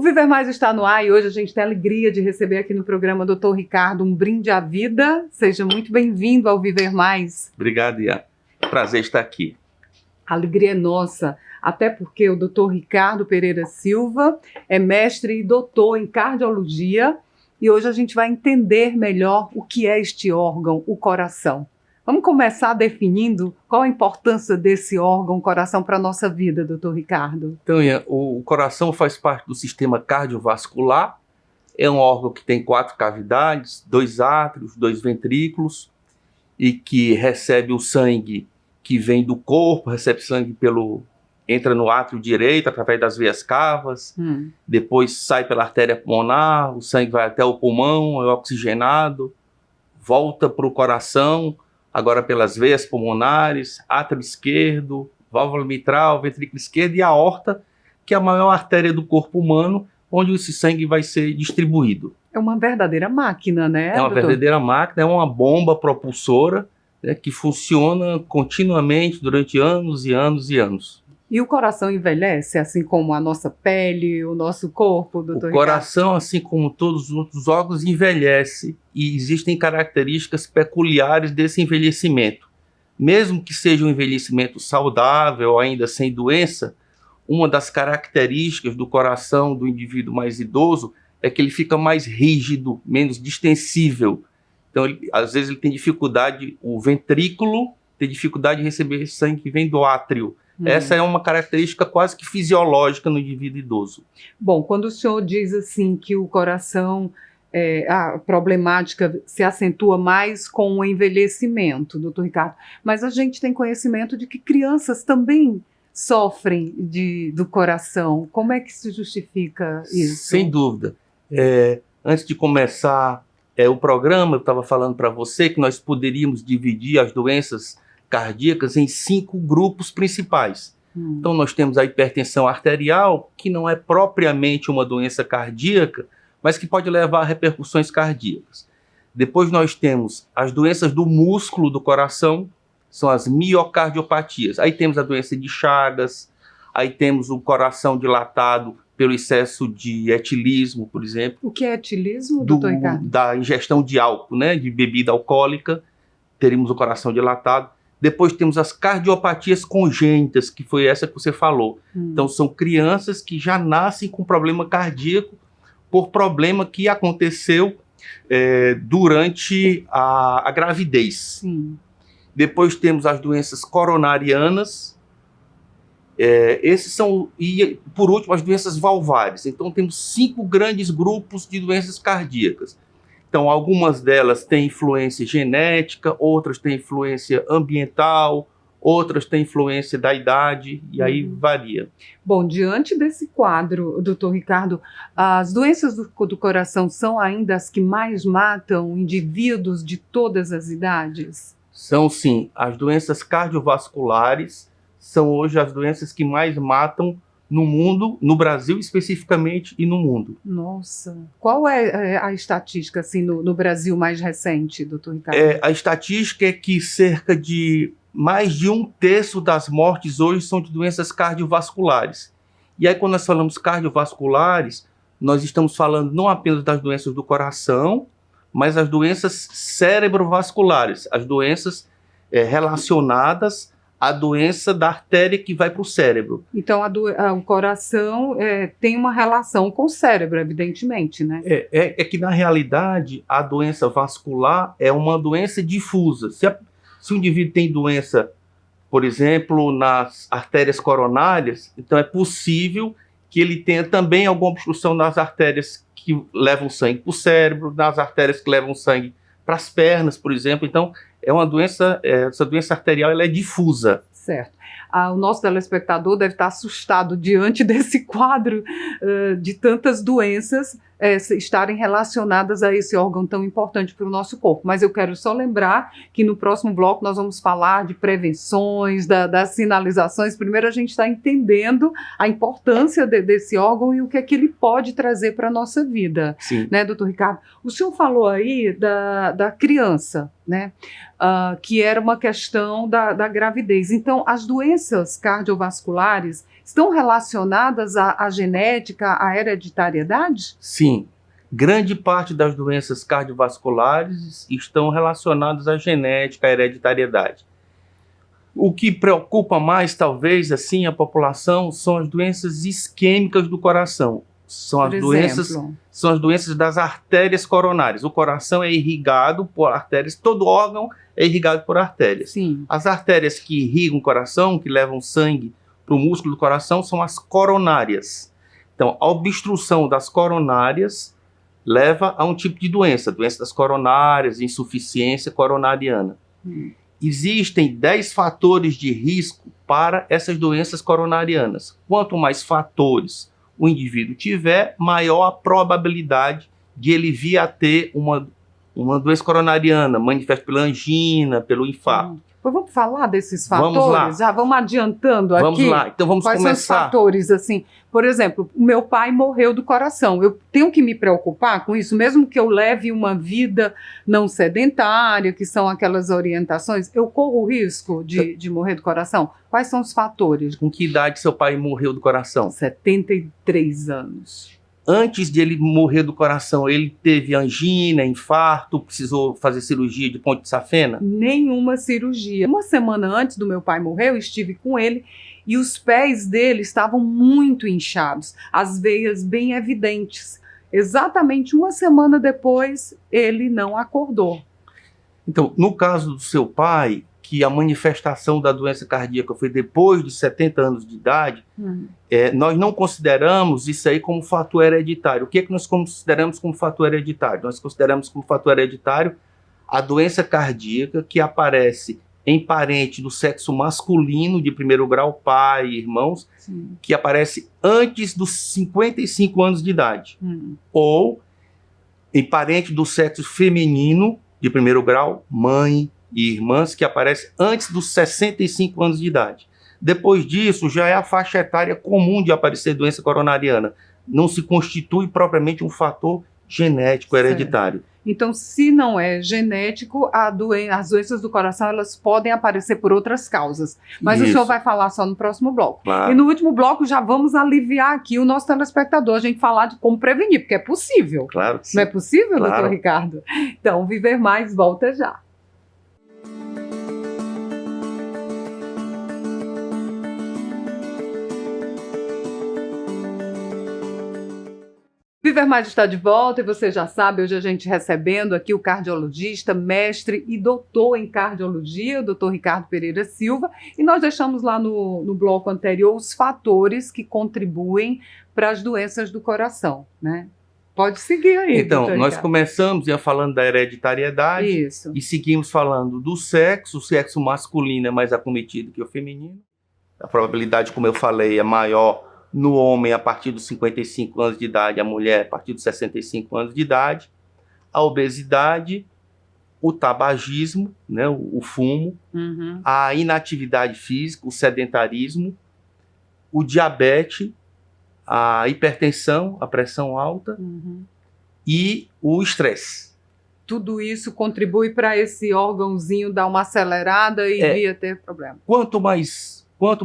Viver Mais está no ar e hoje a gente tem a alegria de receber aqui no programa o Dr. Ricardo um brinde à vida. Seja muito bem-vindo ao Viver Mais. Obrigado, Ian. Prazer estar aqui. A alegria é nossa, até porque o Dr. Ricardo Pereira Silva é mestre e doutor em cardiologia e hoje a gente vai entender melhor o que é este órgão, o coração. Vamos começar definindo qual a importância desse órgão, o coração, para a nossa vida, doutor Ricardo. Então, Ian, o coração faz parte do sistema cardiovascular, é um órgão que tem 4 cavidades, 2 átrios, 2 ventrículos, e que recebe o sangue que vem do corpo, recebe sangue entra no átrio direito, através das veias cavas, depois sai pela artéria pulmonar, o sangue vai até o pulmão, é oxigenado, volta para o coração, agora pelas veias pulmonares, átrio esquerdo, válvula mitral, ventrículo esquerdo e a aorta, que é a maior artéria do corpo humano, onde esse sangue vai ser distribuído. É uma verdadeira máquina, né, É uma doutor? verdadeira máquina, é uma bomba propulsora, né, que funciona continuamente durante anos e anos e anos. E o coração envelhece, assim como a nossa pele, o nosso corpo, doutor O coração, assim como todos os outros órgãos, envelhece e existem características peculiares desse envelhecimento. Mesmo que seja um envelhecimento saudável, ainda sem doença, uma das características do coração do indivíduo mais idoso é que ele fica mais rígido, menos distensível. Então, às vezes ele tem dificuldade, o ventrículo tem dificuldade de receber sangue que vem do átrio. Essa é uma característica quase que fisiológica no indivíduo idoso. Bom, quando o senhor diz assim que o coração, a problemática se acentua mais com o envelhecimento, doutor Ricardo, mas a gente tem conhecimento de que crianças também sofrem do coração. Como é que se justifica isso? Sem dúvida. Antes de começar o programa, eu estava falando para você que nós poderíamos dividir as doenças cardíacas em 5 grupos principais. Então nós temos a hipertensão arterial, que não é propriamente uma doença cardíaca, mas que pode levar a repercussões cardíacas. Depois nós temos as doenças do músculo do coração, são as miocardiopatias. Aí temos a doença de Chagas, aí temos o coração dilatado pelo excesso de etilismo, por exemplo. O que é etilismo, doutor Ricardo? Da ingestão de álcool, né, de bebida alcoólica, teríamos o coração dilatado. Depois temos as cardiopatias congênitas, que foi essa que você falou. Então são crianças que já nascem com problema cardíaco por problema que aconteceu durante a gravidez. Depois temos as doenças coronarianas, e por último as doenças valvares. Então temos 5 grandes grupos de doenças cardíacas. Então, algumas delas têm influência genética, outras têm influência ambiental, outras têm influência da idade, e aí varia. Bom, diante desse quadro, doutor Ricardo, as doenças do coração são ainda as que mais matam indivíduos de todas as idades? São sim. As doenças cardiovasculares são hoje as doenças que mais matam no mundo, no Brasil especificamente e no mundo. Nossa, qual é a estatística assim, no Brasil mais recente, doutor Ricardo? A estatística é que cerca de mais de 1/3 das mortes hoje são de doenças cardiovasculares. E aí quando nós falamos cardiovasculares, nós estamos falando não apenas das doenças do coração, mas as doenças cerebrovasculares, as doenças relacionadas a doença da artéria que vai para o cérebro. Então, o coração tem uma relação com o cérebro, evidentemente, né? É que, na realidade, a doença vascular é uma doença difusa. Se o indivíduo tem doença, por exemplo, nas artérias coronárias, então é possível que ele tenha também alguma obstrução nas artérias que levam sangue para o cérebro, nas artérias que levam sangue para as pernas, por exemplo. Então, é uma doença, essa doença arterial ela é difusa. Certo. O nosso telespectador deve estar assustado diante desse quadro de tantas doenças estarem relacionadas a esse órgão tão importante para o nosso corpo. Mas eu quero só lembrar que no próximo bloco nós vamos falar de prevenções, das sinalizações. Primeiro a gente está entendendo a importância desse órgão e o que é que ele pode trazer para a nossa vida. Sim. Né, doutor Ricardo? O senhor falou aí da criança, né? Que era uma questão da gravidez. Então, as doenças cardiovasculares estão relacionadas à genética, à hereditariedade? Sim. Grande parte das doenças cardiovasculares estão relacionadas à genética, à hereditariedade. O que preocupa mais, talvez, assim, a população são as doenças isquêmicas do coração. São as doenças das artérias coronárias. O coração é irrigado por artérias, todo órgão é irrigado por artérias. Sim. As artérias que irrigam o coração, que levam sangue para o músculo do coração, são as coronárias. Então, a obstrução das coronárias leva a um tipo de doença das coronárias, insuficiência coronariana. Existem 10 fatores de risco para essas doenças coronarianas. Quanto mais fatores o indivíduo tiver, maior a probabilidade de ele vir a ter uma doença coronariana, manifesta pela angina, pelo infarto. Vamos falar desses fatores? Vamos lá. Já vamos adiantando aqui. Vamos lá, então vamos começar. Quais são os fatores, assim? Por exemplo, o meu pai morreu do coração. Eu tenho que me preocupar com isso, mesmo que eu leve uma vida não sedentária, que são aquelas orientações, eu corro o risco de morrer do coração? Quais são os fatores? Com que idade seu pai morreu do coração? 73 anos. Antes de ele morrer do coração, ele teve angina, infarto, precisou fazer cirurgia de ponte de safena? Nenhuma cirurgia. Uma semana antes do meu pai morrer, eu estive com ele e os pés dele estavam muito inchados, as veias bem evidentes. Exatamente uma semana depois, ele não acordou. Então, no caso do seu pai, que a manifestação da doença cardíaca foi depois de 70 anos de idade, nós não consideramos isso aí como fator hereditário. O que é que nós consideramos como fator hereditário? Nós consideramos como fator hereditário a doença cardíaca que aparece em parente do sexo masculino de primeiro grau, pai, irmãos, sim, que aparece antes dos 55 anos de idade. Ou em parente do sexo feminino de primeiro grau, mãe e irmãs, que aparece antes dos 65 anos de idade. Depois disso, já é a faixa etária comum de aparecer doença coronariana. Não se constitui propriamente um fator genético hereditário. Certo. Então, se não é genético, as doenças do coração elas podem aparecer por outras causas. Mas isso o senhor vai falar só no próximo bloco. Claro. E no último bloco já vamos aliviar aqui o nosso telespectador, a gente falar de como prevenir, porque é possível. Claro que sim. Não é possível, claro, doutor Ricardo? Então, Viver Mais volta já. Viver Mais está de volta e você já sabe, hoje a gente recebendo aqui o cardiologista, mestre e doutor em cardiologia, o doutor Ricardo Pereira Silva, e nós deixamos lá no bloco anterior os fatores que contribuem para as doenças do coração, né? Pode seguir aí. Então, nós começamos falando da hereditariedade. Isso. E seguimos falando do sexo. O sexo masculino é mais acometido que o feminino. A probabilidade, como eu falei, é maior no homem a partir dos 55 anos de idade, a mulher a partir dos 65 anos de idade. A obesidade, o tabagismo, né, o fumo, a inatividade física, o sedentarismo, o diabetes, a hipertensão, a pressão alta e o estresse. Tudo isso contribui para esse órgãozinho dar uma acelerada e vir a ter problema. Quanto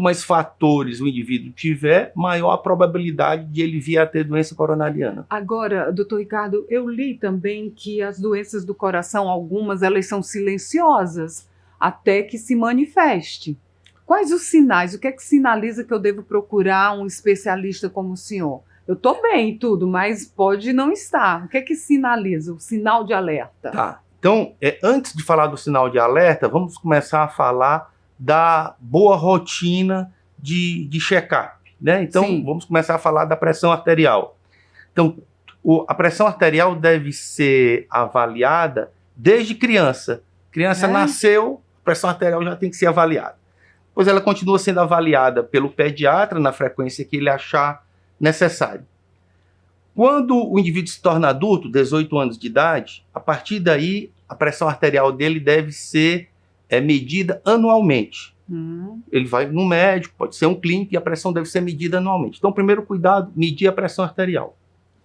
mais fatores o indivíduo tiver, maior a probabilidade de ele vir a ter doença coronariana. Agora, doutor Ricardo, eu li também que as doenças do coração, algumas, elas são silenciosas até que se manifeste. Quais os sinais? O que é que sinaliza que eu devo procurar um especialista como o senhor? Eu estou bem e tudo, mas pode não estar. O que é que sinaliza? O sinal de alerta. Tá. Então, antes de falar do sinal de alerta, vamos começar a falar da boa rotina de check-up, né? Então, sim, vamos começar a falar da pressão arterial. Então, a pressão arterial deve ser avaliada desde criança. Criança nasceu, a pressão arterial já tem que ser avaliada. Pois ela continua sendo avaliada pelo pediatra na frequência que ele achar necessário. Quando o indivíduo se torna adulto, 18 anos de idade, a partir daí a pressão arterial dele deve ser medida anualmente. Ele vai no médico, pode ser um clínico, e a pressão deve ser medida anualmente. Então, primeiro cuidado, medir a pressão arterial.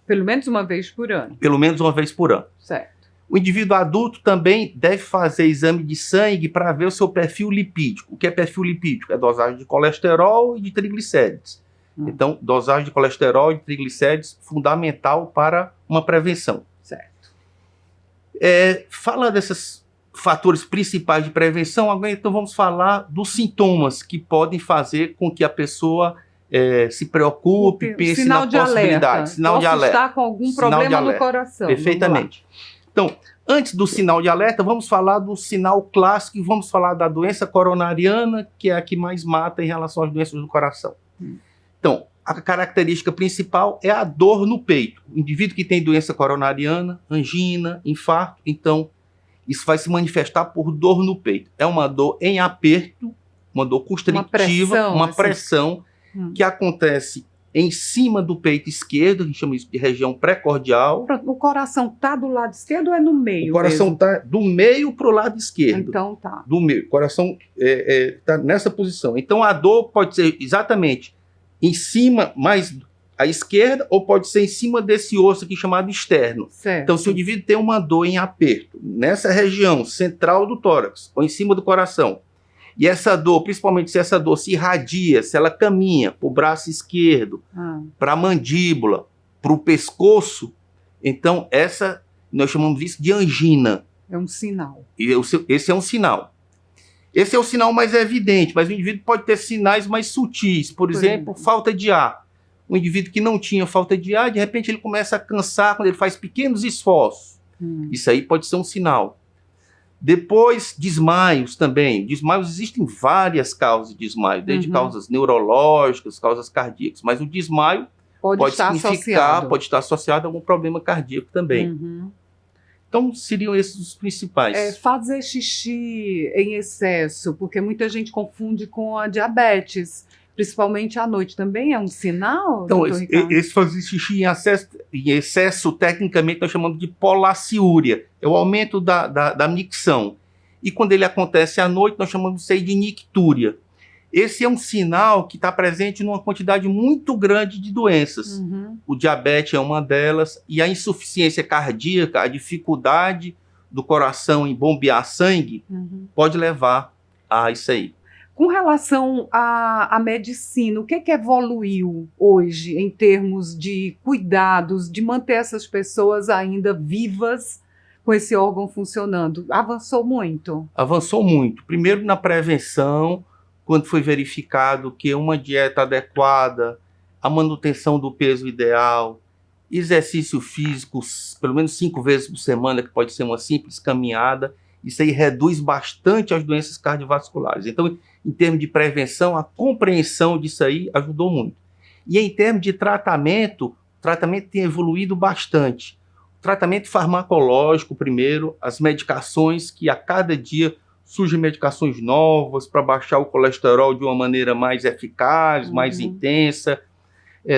Pelo menos uma vez por ano. Pelo menos uma vez por ano. Certo. O indivíduo adulto também deve fazer exame de sangue para ver o seu perfil lipídico. O que é perfil lipídico? É dosagem de colesterol e de triglicérides. Então, dosagem de colesterol e de triglicérides fundamental para uma prevenção. Certo. Fala desses fatores principais de prevenção, agora então vamos falar dos sintomas que podem fazer com que a pessoa se preocupe, pense na possibilidade. Sinal de alerta. Estar com algum problema no coração. Perfeitamente. Então, antes do sinal de alerta, vamos falar do sinal clássico e vamos falar da doença coronariana, que é a que mais mata em relação às doenças do coração. Então, a característica principal é a dor no peito. O indivíduo que tem doença coronariana, angina, infarto, então isso vai se manifestar por dor no peito. É uma dor em aperto, uma dor constrictiva, uma pressão que acontece em cima do peito esquerdo, a gente chama isso de região pré-cordial. O coração está do lado esquerdo ou é no meio? O coração está do meio para o lado esquerdo. Então tá. Do meio. O coração está nessa posição. Então a dor pode ser exatamente em cima, mais à esquerda, ou pode ser em cima desse osso aqui chamado externo. Certo. Então, se o indivíduo tem uma dor em aperto nessa região central do tórax, ou em cima do coração, e essa dor, principalmente se essa dor se irradia, se ela caminha para o braço esquerdo, para a mandíbula, para o pescoço, então nós chamamos isso de angina. É um sinal. Esse é um sinal. Esse é o sinal mais evidente, mas o indivíduo pode ter sinais mais sutis. Por exemplo, falta de ar. Um indivíduo que não tinha falta de ar, de repente ele começa a cansar quando ele faz pequenos esforços. Isso aí pode ser um sinal. Depois, desmaios também. Desmaios, existem várias causas de desmaio, desde causas neurológicas, causas cardíacas, mas o desmaio pode estar associado a algum problema cardíaco também. Então, seriam esses os principais. Fazer xixi em excesso, porque muita gente confunde com a diabetes, principalmente à noite. Também é um sinal? Então, esse fazer xixi em excesso, tecnicamente, nós chamamos de polaciúria. É o aumento da micção. E quando ele acontece à noite, nós chamamos isso aí de nictúria. Esse é um sinal que está presente numa quantidade muito grande de doenças. O diabetes é uma delas, e a insuficiência cardíaca, a dificuldade do coração em bombear sangue, pode levar a isso aí. Com relação à medicina, o que evoluiu hoje em termos de cuidados, de manter essas pessoas ainda vivas com esse órgão funcionando? Avançou muito? Avançou muito. Primeiro na prevenção, quando foi verificado que uma dieta adequada, a manutenção do peso ideal, exercício físico, pelo menos 5 vezes por semana, que pode ser uma simples caminhada, isso aí reduz bastante as doenças cardiovasculares. Então, em termos de prevenção, a compreensão disso aí ajudou muito. E em termos de tratamento, o tratamento tem evoluído bastante. O tratamento farmacológico, primeiro, as medicações que a cada dia surgem medicações novas para baixar o colesterol de uma maneira mais eficaz, mais intensa,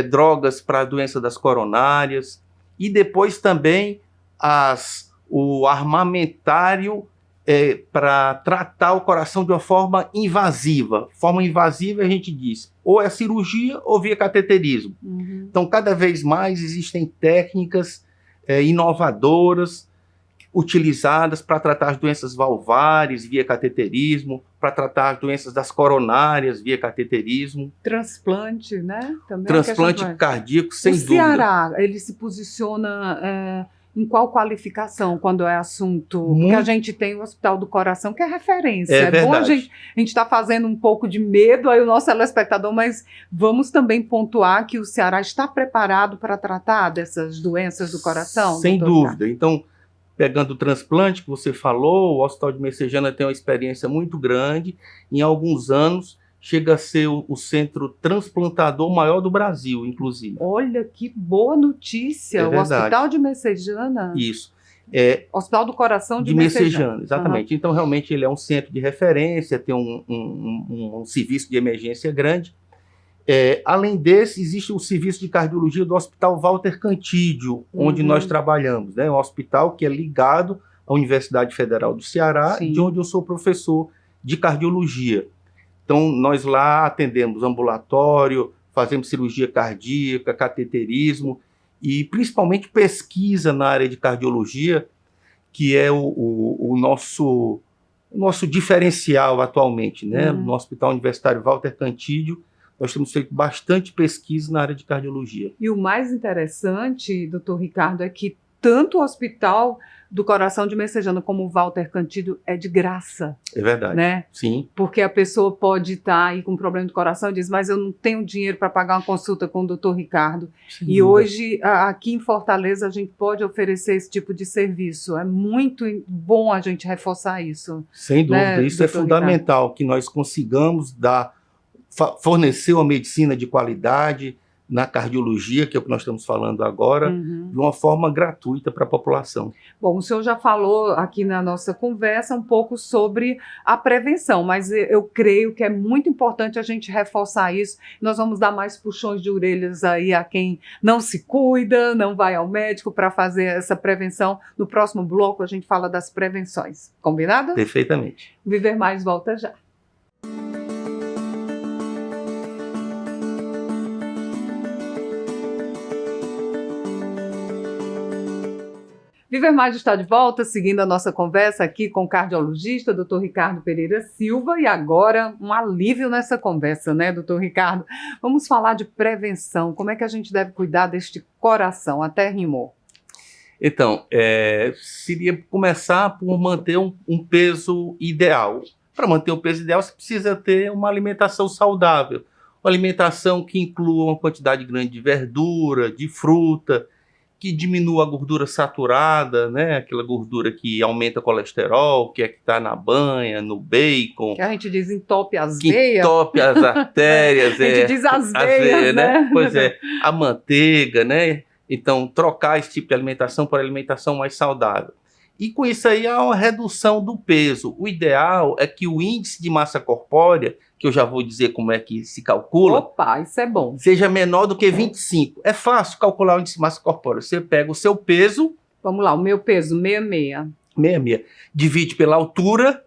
drogas para a doença das coronárias, e depois também o armamentário para tratar o coração de uma forma invasiva. Forma invasiva, a gente diz, ou é cirurgia ou via cateterismo. Então, cada vez mais existem técnicas inovadoras utilizadas para tratar as doenças valvares via cateterismo, para tratar as doenças das coronárias via cateterismo. Transplante, né? Também transplante cardíaco, sem dúvida. O Ceará, ele se posiciona em qual qualificação quando é assunto? Porque a gente tem o Hospital do Coração, que é referência. É bom a gente está fazendo um pouco de medo aí o nosso telespectador, mas vamos também pontuar que o Ceará está preparado para tratar dessas doenças do coração? Sem dúvida. Então, pegando o transplante que você falou, o Hospital de Messejana tem uma experiência muito grande. Em alguns anos, chega a ser o centro transplantador maior do Brasil, inclusive. Olha, que boa notícia! O Hospital de Messejana? Isso. Hospital do Coração de Messejana, exatamente. Então, realmente, ele é um centro de referência, tem um serviço de emergência grande. Além desse, existe o serviço de cardiologia do Hospital Walter Cantídio, onde nós trabalhamos, né? Um hospital que é ligado à Universidade Federal do Ceará, Sim. de onde eu sou professor de cardiologia. Então, nós lá atendemos ambulatório, fazemos cirurgia cardíaca, cateterismo e principalmente pesquisa na área de cardiologia, que é o nosso diferencial atualmente, né? No Hospital Universitário Walter Cantídio, nós temos feito bastante pesquisa na área de cardiologia. E o mais interessante, doutor Ricardo, é que tanto o Hospital do Coração de Messejana como o Walter Cantídio é de graça. É verdade, né? Sim. Porque a pessoa pode estar aí com um problema do coração e diz, mas eu não tenho dinheiro para pagar uma consulta com o doutor Ricardo. E hoje, aqui em Fortaleza, a gente pode oferecer esse tipo de serviço. É muito bom a gente reforçar isso. Sem dúvida, né, isso é fundamental, Ricardo? Que nós consigamos fornecer uma medicina de qualidade na cardiologia, que é o que nós estamos falando agora, de uma forma gratuita para a população. Bom, o senhor já falou aqui na nossa conversa um pouco sobre a prevenção, mas eu creio que é muito importante a gente reforçar isso. Nós vamos dar mais puxões de orelhas aí a quem não se cuida, não vai ao médico para fazer essa prevenção. No próximo bloco a gente fala das prevenções. Combinado? Perfeitamente. Viver Mais volta já. Viver Mais está de volta, seguindo a nossa conversa aqui com o cardiologista, doutor Ricardo Pereira Silva, e agora um alívio nessa conversa, né, doutor Ricardo? Vamos falar de prevenção, como é que a gente deve cuidar deste coração? Até rimou. Então, seria começar por manter um peso ideal. Para manter um peso ideal, você precisa ter uma alimentação saudável, uma alimentação que inclua uma quantidade grande de verdura, de fruta, que diminua a gordura saturada, né? Aquela gordura que aumenta o colesterol, que está na banha, no bacon. Que a gente diz entope as veias. Entope as artérias. A gente diz as veias, né? Pois é, a manteiga, né? Então, trocar esse tipo de alimentação por alimentação mais saudável. E com isso aí há uma redução do peso. O ideal é que o índice de massa corpórea, que eu já vou dizer como é que se calcula, opa, isso é bom, seja menor do que 25. É fácil calcular o índice de massa corpórea. Você pega o seu peso... Vamos lá, o meu peso, 66. 66. Divide pela altura...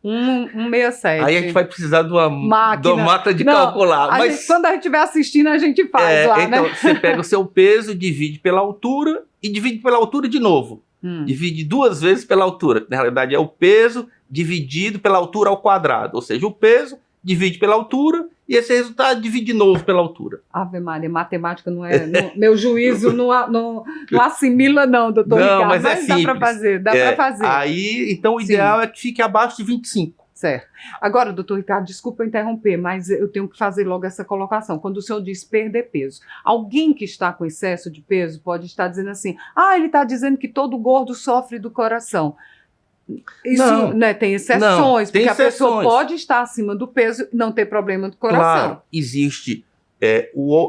167. Aí a gente vai precisar de uma máquina de calcular. Mas quando a gente estiver assistindo, a gente faz lá, então, né? Você pega o seu peso, divide pela altura e divide pela altura de novo. Divide 2 vezes pela altura, que na realidade é o peso dividido pela altura ao quadrado. Ou seja, o peso divide pela altura e esse resultado divide de novo pela altura. Ave Maria, matemática não é... meu juízo não assimila não, doutor Ricardo. Mas é simples. Dá para fazer, dá para fazer. Aí, então, o ideal é que fique abaixo de 25. Certo. Agora, doutor Ricardo, desculpa eu interromper, mas eu tenho que fazer logo essa colocação. Quando o senhor diz perder peso, alguém que está com excesso de peso pode estar dizendo assim, ele está dizendo que todo gordo sofre do coração. Isso, não, né, tem exceções, tem porque exceções. A pessoa pode estar acima do peso e não ter problema do coração. Claro, existe.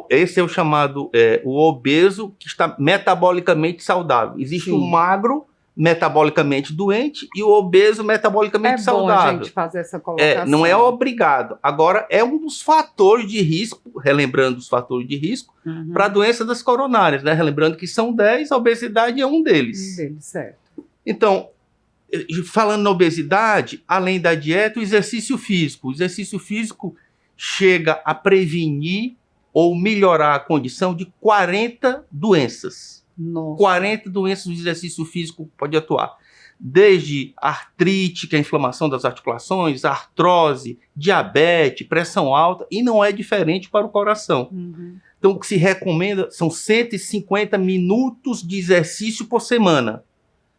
Esse é o chamado o obeso que está metabolicamente saudável. Existe o magro metabolicamente doente e o obeso metabolicamente saudável. É bom a gente fazer essa colocação. Não é obrigado. Agora, é um dos fatores de risco, relembrando os fatores de risco, para a doença das coronárias, né? Relembrando que são 10, a obesidade é um deles. Certo. Então, falando na obesidade, além da dieta, o exercício físico. O exercício físico chega a prevenir ou melhorar a condição de 40 doenças. Nossa. 40 doenças do exercício físico pode atuar. Desde artrite, que é a inflamação das articulações, artrose, diabetes, pressão alta, e não é diferente para o coração. Então, o que se recomenda são 150 minutos de exercício por semana.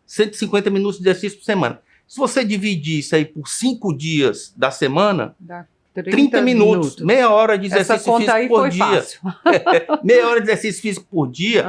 150 minutos de exercício por semana. Se você dividir isso aí por 5 dias da semana, dá 30 minutos, meia hora de exercício físico por dia. Meia hora de exercício físico por dia.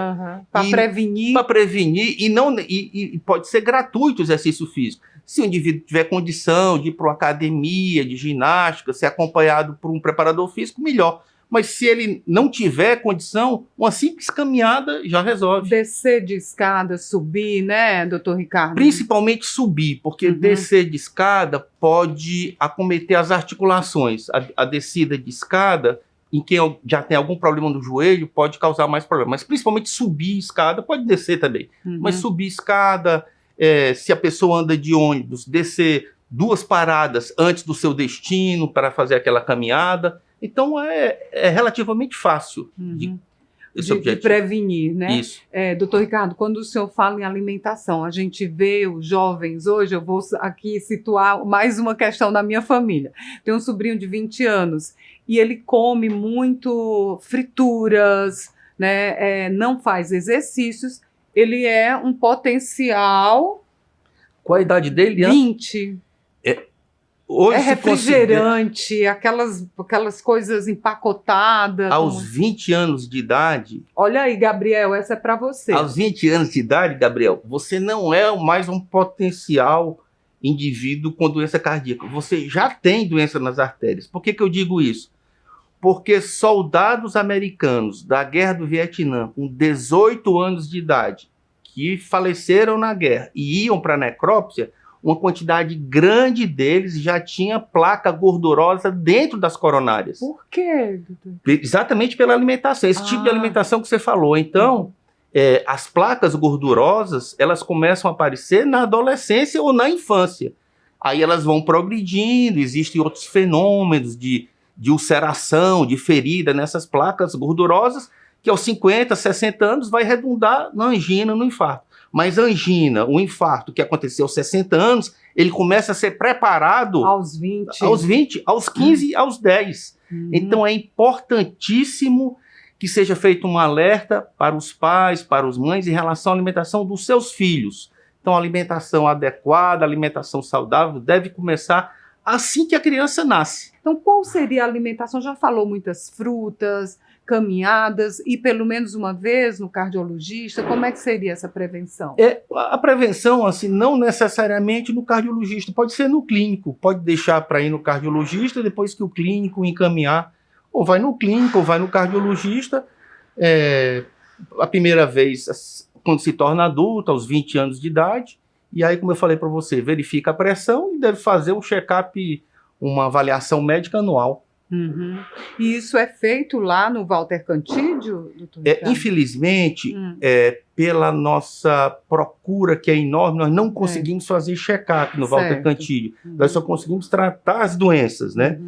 Para prevenir. Para prevenir, e pode ser gratuito o exercício físico. Se o indivíduo tiver condição de ir para uma academia de ginástica, ser acompanhado por um preparador físico, melhor. Mas se ele não tiver condição, uma simples caminhada já resolve. Descer de escada, subir, né, doutor Ricardo? Principalmente subir, porque descer de escada pode acometer as articulações. A descida de escada em quem já tem algum problema no joelho, pode causar mais problema. Mas principalmente subir escada, pode descer também. Mas subir escada, se a pessoa anda de ônibus, descer 2 paradas antes do seu destino para fazer aquela caminhada. Então é relativamente fácil de prevenir, né? Isso. Doutor Ricardo, quando o senhor fala em alimentação, a gente vê os jovens hoje, eu vou aqui situar mais uma questão da minha família. Tem um sobrinho de 20 anos e ele come muito frituras, né? Não faz exercícios, ele é um potencial... Qual a idade dele? 20. Hoje refrigerante, aquelas coisas empacotadas. Aos 20 anos de idade... Olha aí, Gabriel, essa é para você. Aos 20 anos de idade, Gabriel, você não é mais um potencial indivíduo com doença cardíaca. Você já tem doença nas artérias. Por que eu digo isso? Porque soldados americanos da Guerra do Vietnã, com 18 anos de idade, que faleceram na guerra e iam para a necrópsia, uma quantidade grande deles já tinha placa gordurosa dentro das coronárias. Por quê? Exatamente pela alimentação, esse tipo de alimentação que você falou. Então, as placas gordurosas, elas começam a aparecer na adolescência ou na infância. Aí elas vão progredindo, existem outros fenômenos de ulceração, de ferida nessas placas gordurosas, que aos 50, 60 anos vai redundar na angina, no infarto. Mas a angina, o infarto que aconteceu aos 60 anos, ele começa a ser preparado aos 20, aos 15, aos 10. Então é importantíssimo que seja feito um alerta para os pais, para os mães, em relação à alimentação dos seus filhos. Então a alimentação adequada, a alimentação saudável deve começar assim que a criança nasce. Então qual seria a alimentação? Já falou muitas frutas, caminhadas e pelo menos uma vez no cardiologista, como é que seria essa prevenção? A prevenção, assim, não necessariamente no cardiologista, pode ser no clínico, pode deixar para ir no cardiologista, depois que o clínico encaminhar, ou vai no clínico, ou vai no cardiologista, a primeira vez quando se torna adulto, aos 20 anos de idade, e aí, como eu falei para você, verifica a pressão e deve fazer um check-up, uma avaliação médica anual. E isso é feito lá no Walter Cantídio, doutor Ricardo? Infelizmente, pela nossa procura, que é enorme, nós não conseguimos fazer check-up no Walter Cantídio. Nós só conseguimos tratar as doenças, né?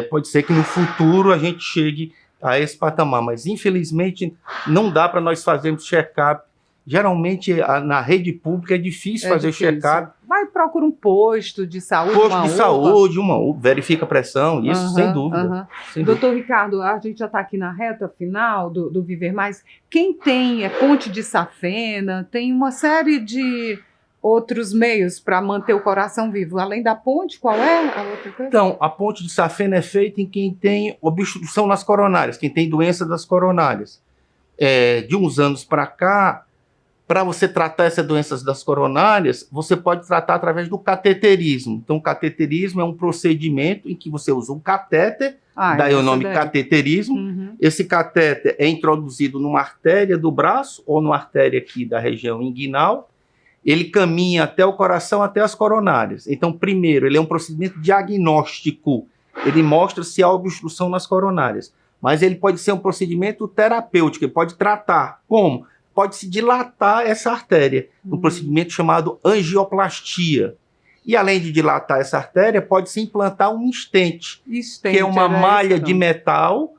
Pode ser que no futuro a gente chegue a esse patamar, mas infelizmente não dá para nós fazermos check-up. Geralmente na rede pública é difícil fazer check-up. Vai, procura um posto de saúde, verifica a pressão, isso sem dúvida. Doutor Ricardo, a gente já está aqui na reta final do Viver Mais. Quem tem ponte de safena, tem uma série de outros meios para manter o coração vivo. Além da ponte, qual é a outra coisa? Então, a ponte de safena é feita em quem tem obstrução nas coronárias, quem tem doença das coronárias. De uns anos para cá, para você tratar essas doenças das coronárias, você pode tratar através do cateterismo. Então, o cateterismo é um procedimento em que você usa um catéter, daí o nome cateterismo. Esse catéter é introduzido numa artéria do braço ou numa artéria aqui da região inguinal. Ele caminha até o coração, até as coronárias. Então, primeiro, ele é um procedimento diagnóstico. Ele mostra se há obstrução nas coronárias. Mas ele pode ser um procedimento terapêutico, ele pode tratar. Como? Pode-se dilatar essa artéria, um procedimento chamado angioplastia. E além de dilatar essa artéria, pode-se implantar um stent, que é uma malha de metal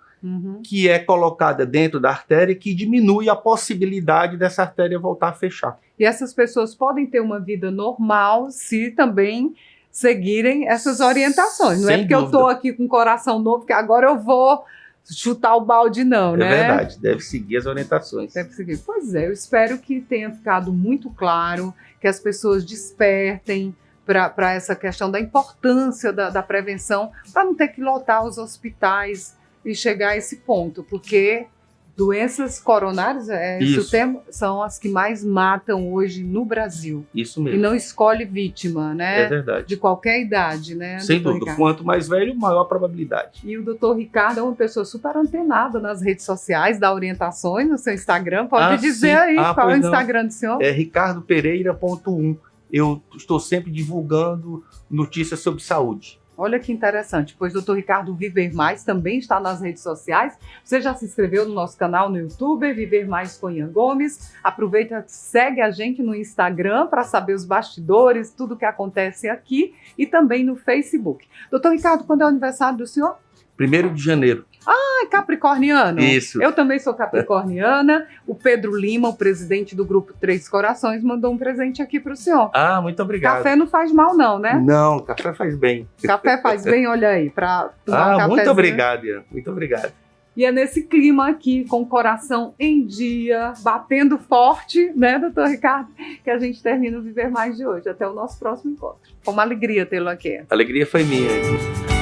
que é colocada dentro da artéria, que diminui a possibilidade dessa artéria voltar a fechar. E essas pessoas podem ter uma vida normal se também seguirem essas orientações. Não é porque eu estou aqui com o coração novo que agora eu vou chutar o balde, não, né? É verdade, deve seguir as orientações. Deve seguir. Pois é, eu espero que tenha ficado muito claro, que as pessoas despertem para essa questão da importância da prevenção, para não ter que lotar os hospitais e chegar a esse ponto, porque doenças coronárias são as que mais matam hoje no Brasil. Isso mesmo. E não escolhe vítima, né? É verdade. De qualquer idade, né? Sem dúvida. Ricardo. Quanto mais velho, maior a probabilidade. E o doutor Ricardo é uma pessoa super antenada nas redes sociais, dá orientações no seu Instagram. Pode dizer aí qual é o Instagram do senhor? É ricardopereira.1. Eu estou sempre divulgando notícias sobre saúde. Olha que interessante, pois o Dr. Ricardo Viver Mais também está nas redes sociais. Você já se inscreveu no nosso canal no YouTube, Viver Mais com Ian Gomes? Aproveita, segue a gente no Instagram para saber os bastidores, tudo que acontece aqui e também no Facebook. Dr. Ricardo, quando é o aniversário do senhor? 1º de janeiro. Ah, capricorniano? Isso. Eu também sou capricorniana. O Pedro Lima, o presidente do Grupo Três Corações, mandou um presente aqui para o senhor. Ah, muito obrigado. Café não faz mal não, né? Não, café faz bem. Café faz bem, olha aí, para tomar um cafezinho. Muito obrigado, Ian. Muito obrigado. E é nesse clima aqui, com o coração em dia, batendo forte, né, doutor Ricardo, que a gente termina o Viver Mais de hoje. Até o nosso próximo encontro. Foi uma alegria tê-lo aqui. A alegria foi minha.